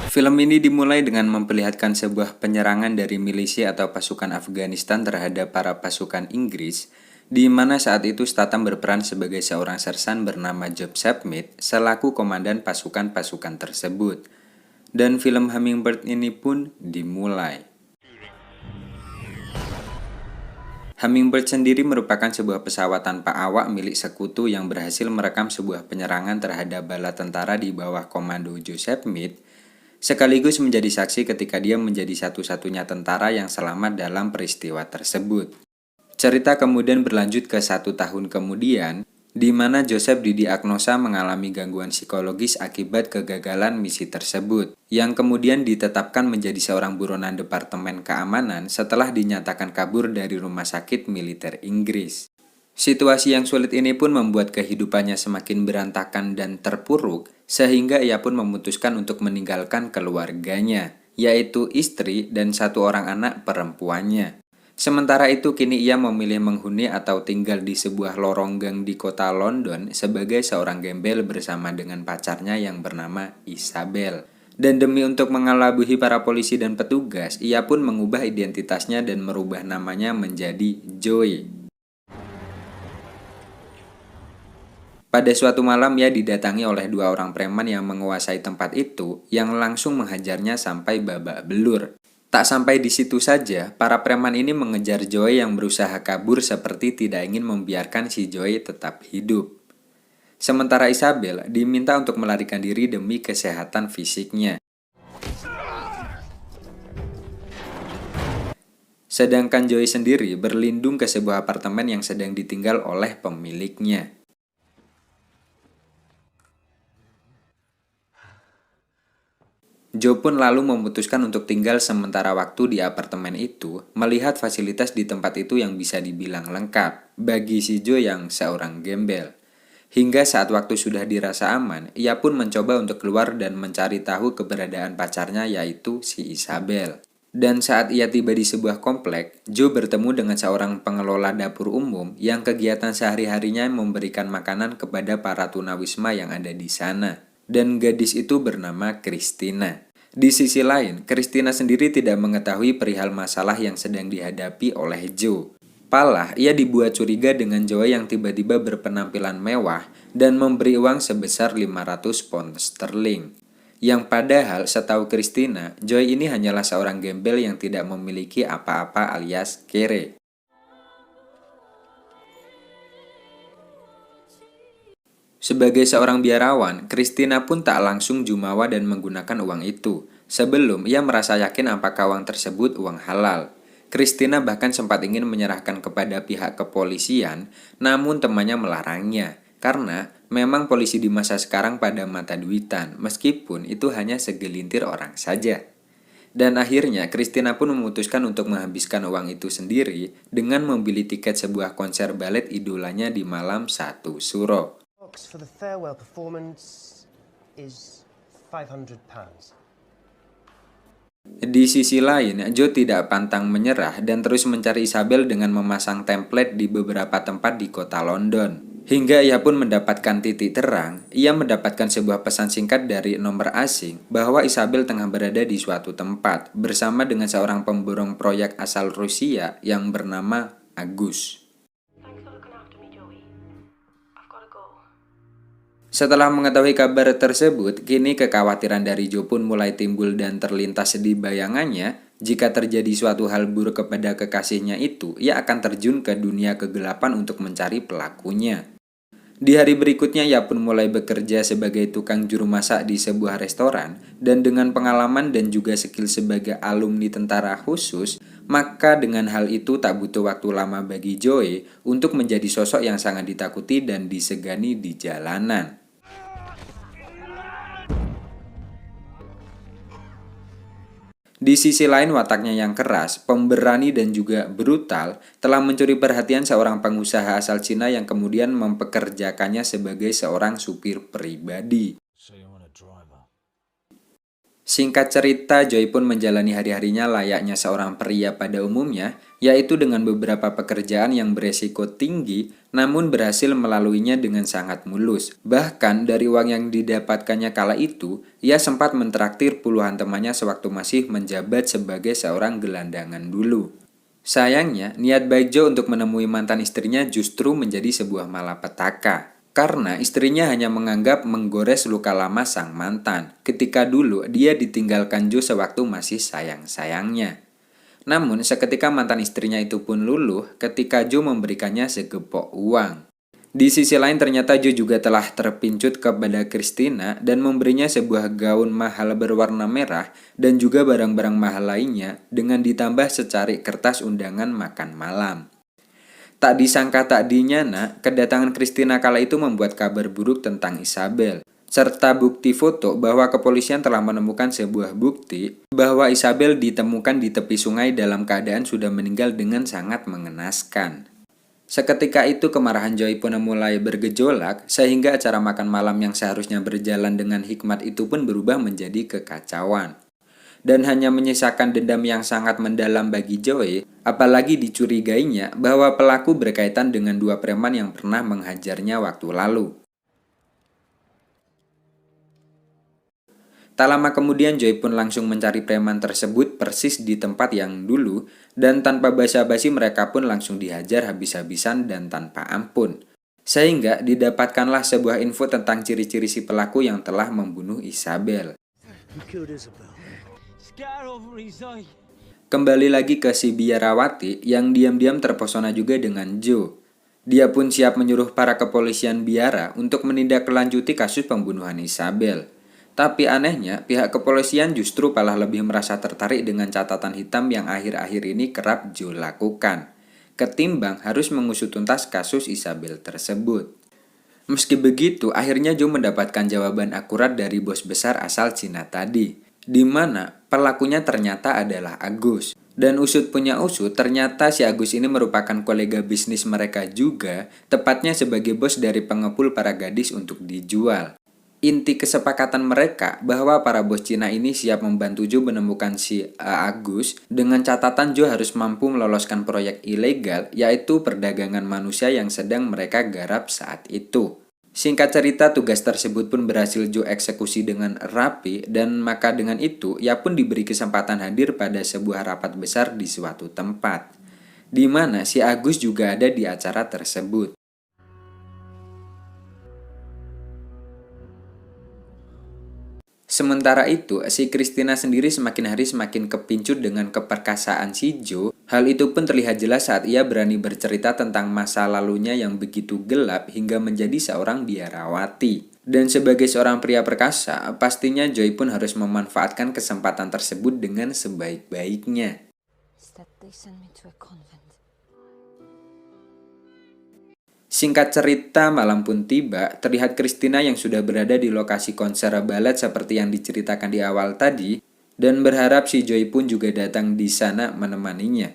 Film ini dimulai dengan memperlihatkan sebuah penyerangan dari milisi atau pasukan Afghanistan terhadap para pasukan Inggris, di mana saat itu Statham berperan sebagai seorang sersan bernama Joseph Smith selaku komandan pasukan-pasukan tersebut. Dan film Hummingbird ini pun dimulai. Hummingbird sendiri merupakan sebuah pesawat tanpa awak milik sekutu yang berhasil merekam sebuah penyerangan terhadap bala tentara di bawah komando Joseph Smith, sekaligus menjadi saksi ketika dia menjadi satu-satunya tentara yang selamat dalam peristiwa tersebut. Cerita kemudian berlanjut ke 1 tahun kemudian, di mana Joseph didiagnosa mengalami gangguan psikologis akibat kegagalan misi tersebut, yang kemudian ditetapkan menjadi seorang buronan Departemen Keamanan setelah dinyatakan kabur dari rumah sakit militer Inggris. Situasi yang sulit ini pun membuat kehidupannya semakin berantakan dan terpuruk, sehingga ia pun memutuskan untuk meninggalkan keluarganya, yaitu istri dan 1 orang anak perempuannya. Sementara itu kini ia memilih menghuni atau tinggal di sebuah lorong gang di kota London sebagai seorang gembel bersama dengan pacarnya yang bernama Isabel. Dan demi untuk mengelabuhi para polisi dan petugas, ia pun mengubah identitasnya dan merubah namanya menjadi Joey. Pada suatu malam ia didatangi oleh 2 orang preman yang menguasai tempat itu yang langsung menghajarnya sampai babak belur. Tak sampai di situ saja, para preman ini mengejar Joey yang berusaha kabur seperti tidak ingin membiarkan si Joey tetap hidup. Sementara Isabel diminta untuk melarikan diri demi kesehatan fisiknya. Sedangkan Joey sendiri berlindung ke sebuah apartemen yang sedang ditinggal oleh pemiliknya. Joe pun lalu memutuskan untuk tinggal sementara waktu di apartemen itu, melihat fasilitas di tempat itu yang bisa dibilang lengkap bagi si Joe yang seorang gembel. Hingga saat waktu sudah dirasa aman, ia pun mencoba untuk keluar dan mencari tahu keberadaan pacarnya yaitu si Isabel. Dan saat ia tiba di sebuah komplek, Joe bertemu dengan seorang pengelola dapur umum yang kegiatan sehari-harinya memberikan makanan kepada para tunawisma yang ada di sana. Dan gadis itu bernama Christina. Di sisi lain, Christina sendiri tidak mengetahui perihal masalah yang sedang dihadapi oleh Joe. Malah, ia dibuat curiga dengan Joe yang tiba-tiba berpenampilan mewah dan memberi uang sebesar 500 pound sterling. Yang padahal, setahu Christina, Joe ini hanyalah seorang gembel yang tidak memiliki apa-apa alias kere. Sebagai seorang biarawan, Christina pun tak langsung jumawa dan menggunakan uang itu. Sebelum ia merasa yakin apakah uang tersebut uang halal. Christina bahkan sempat ingin menyerahkan kepada pihak kepolisian, namun temannya melarangnya. Karena memang polisi di masa sekarang pada mata duitan, meskipun itu hanya segelintir orang saja. Dan akhirnya Christina pun memutuskan untuk menghabiskan uang itu sendiri dengan membeli tiket sebuah konser balet idolanya di malam 1 Suro. For the farewell performance is £500. Di sisi lain, Joe tidak pantang menyerah dan terus mencari Isabel dengan memasang template di beberapa tempat di kota London. Hingga ia pun mendapatkan titik terang, ia mendapatkan sebuah pesan singkat dari nomor asing bahwa Isabel tengah berada di suatu tempat bersama dengan seorang pemborong proyek asal Rusia yang bernama Agus. Setelah mengetahui kabar tersebut, kini kekhawatiran dari Joe pun mulai timbul dan terlintas di bayangannya. Jika terjadi suatu hal buruk kepada kekasihnya itu, ia akan terjun ke dunia kegelapan untuk mencari pelakunya. Di hari berikutnya, ia pun mulai bekerja sebagai tukang juru masak di sebuah restoran, dan dengan pengalaman dan juga skill sebagai alumni tentara khusus, maka dengan hal itu tak butuh waktu lama bagi Joe untuk menjadi sosok yang sangat ditakuti dan disegani di jalanan. Di sisi lain, wataknya yang keras, pemberani dan juga brutal telah mencuri perhatian seorang pengusaha asal Cina yang kemudian mempekerjakannya sebagai seorang supir pribadi. Singkat cerita, Joy pun menjalani hari-harinya layaknya seorang pria pada umumnya, yaitu dengan beberapa pekerjaan yang beresiko tinggi, namun berhasil melaluinya dengan sangat mulus. Bahkan dari uang yang didapatkannya kala itu, ia sempat mentraktir puluhan temannya sewaktu masih menjabat sebagai seorang gelandangan dulu. Sayangnya, niat baik Joe untuk menemui mantan istrinya justru menjadi sebuah malapetaka. Karena istrinya hanya menganggap menggores luka lama sang mantan, ketika dulu dia ditinggalkan Joe sewaktu masih sayang-sayangnya. Namun, seketika mantan istrinya itu pun luluh ketika Joe memberikannya segepok uang. Di sisi lain ternyata Joe juga telah terpincut kepada Christina dan memberinya sebuah gaun mahal berwarna merah dan juga barang-barang mahal lainnya dengan ditambah secari kertas undangan makan malam. Tak disangka tak dinyana, kedatangan Christina kala itu membuat kabar buruk tentang Isabel, serta bukti foto bahwa kepolisian telah menemukan sebuah bukti bahwa Isabel ditemukan di tepi sungai dalam keadaan sudah meninggal dengan sangat mengenaskan. Seketika itu kemarahan Joy pun mulai bergejolak sehingga acara makan malam yang seharusnya berjalan dengan hikmat itu pun berubah menjadi kekacauan. Dan hanya menyisakan dendam yang sangat mendalam bagi Joy, apalagi dicurigainya bahwa pelaku berkaitan dengan dua preman yang pernah menghajarnya waktu lalu. Tak lama kemudian Joy pun langsung mencari preman tersebut persis di tempat yang dulu, dan tanpa basa-basi mereka pun langsung dihajar habis-habisan dan tanpa ampun. Sehingga didapatkanlah sebuah info tentang ciri-ciri si pelaku yang telah membunuh Isabel. Kembali lagi ke si biarawati yang diam-diam terpesona juga dengan Joe. Dia pun siap menyuruh para kepolisian biara untuk menindaklanjuti kasus pembunuhan Isabel. Tapi anehnya, pihak kepolisian justru malah lebih merasa tertarik dengan catatan hitam yang akhir-akhir ini kerap Joe lakukan, ketimbang harus mengusut tuntas kasus Isabel tersebut. Meski begitu, akhirnya Joe mendapatkan jawaban akurat dari bos besar asal Cina tadi, di mana pelakunya ternyata adalah Agus. Dan usut punya usut, ternyata si Agus ini merupakan kolega bisnis mereka juga, tepatnya sebagai bos dari pengepul para gadis untuk dijual. Inti kesepakatan mereka bahwa para bos Cina ini siap membantu Joe menemukan si Agus dengan catatan Joe harus mampu meloloskan proyek ilegal, yaitu perdagangan manusia yang sedang mereka garap saat itu. Singkat cerita, tugas tersebut pun berhasil Joe eksekusi dengan rapi, dan maka dengan itu ia pun diberi kesempatan hadir pada sebuah rapat besar di suatu tempat, di mana si Agus juga ada di acara tersebut. Sementara itu, si Christina sendiri semakin hari semakin kepincut dengan keperkasaan si Joe. Hal itu pun terlihat jelas saat ia berani bercerita tentang masa lalunya yang begitu gelap hingga menjadi seorang biarawati. Dan sebagai seorang pria perkasa, pastinya Joy pun harus memanfaatkan kesempatan tersebut dengan sebaik-baiknya. Singkat cerita, malam pun tiba, terlihat Christina yang sudah berada di lokasi konser balet seperti yang diceritakan di awal tadi, dan berharap si Joy pun juga datang di sana menemaninya.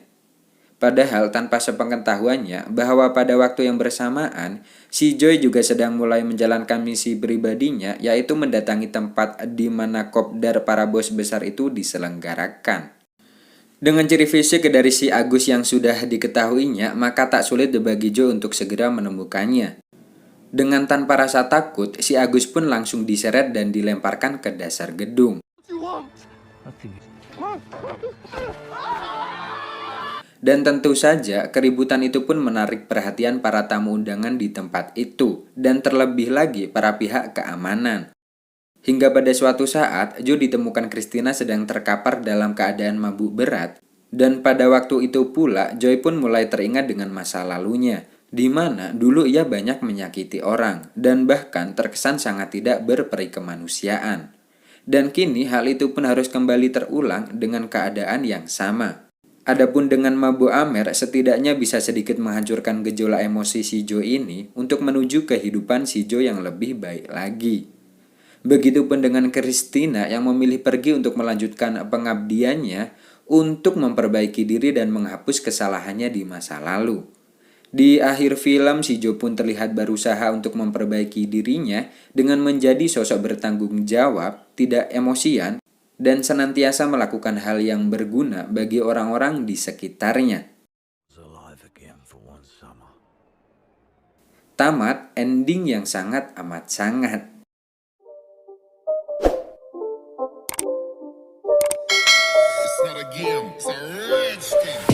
Padahal tanpa sepengetahuannya bahwa pada waktu yang bersamaan, si Joy juga sedang mulai menjalankan misi pribadinya, yaitu mendatangi tempat di mana kopdar para bos besar itu diselenggarakan. Dengan ciri fisik dari si Agus yang sudah diketahuinya, maka tak sulit bagi Joe untuk segera menemukannya. Dengan tanpa rasa takut, si Agus pun langsung diseret dan dilemparkan ke dasar gedung. Dan tentu saja, keributan itu pun menarik perhatian para tamu undangan di tempat itu, dan terlebih lagi para pihak keamanan. Hingga pada suatu saat, Joe ditemukan Christina sedang terkapar dalam keadaan mabuk berat, dan pada waktu itu pula Joy pun mulai teringat dengan masa lalunya, di mana dulu ia banyak menyakiti orang, dan bahkan terkesan sangat tidak berperi kemanusiaan. Dan kini hal itu pun harus kembali terulang dengan keadaan yang sama. Adapun dengan mabuk amer, setidaknya bisa sedikit menghancurkan gejolak emosi si Joe ini untuk menuju kehidupan si Joe yang lebih baik lagi. Begitupun dengan Christina yang memilih pergi untuk melanjutkan pengabdiannya untuk memperbaiki diri dan menghapus kesalahannya di masa lalu. Di akhir film, si Joe pun terlihat berusaha untuk memperbaiki dirinya dengan menjadi sosok bertanggung jawab, tidak emosian, dan senantiasa melakukan hal yang berguna bagi orang-orang di sekitarnya. Tamat ending yang sangat amat sangat. It's not a game, it's a rich thing.